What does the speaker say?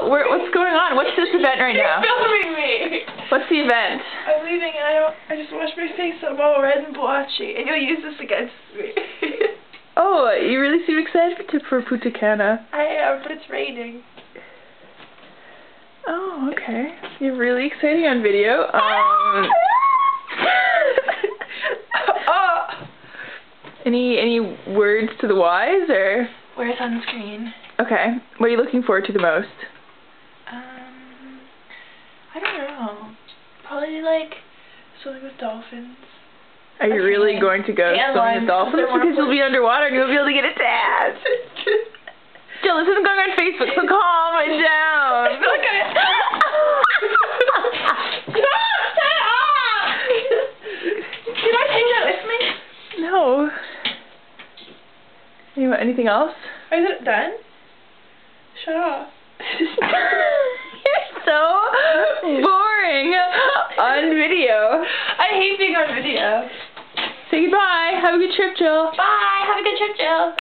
What's going on? What's this event right now? You're filming me. What's the event? I'm leaving and I just washed my face so I'm all red and blotchy, and you'll use this against me. Oh, you really seem excited for Punta Cana. I am, but it's raining. Oh, okay. You're really exciting on video. Any words to the wise, or? Wear sunscreen. Okay. What are you looking forward to the most? I don't know. Probably like swimming with dolphins. Are you really going to go swimming with dolphins? Because you'll be underwater and you'll be able to get a tan. Jill, this isn't going on Facebook, so calm it down. Look at it. Shut up! Did I take that with me? No. Anything else? Is it done? Shut up. You're so boring on video. I hate being on video. Say goodbye. Have a good trip, Jill. Bye. Have a good trip, Jill.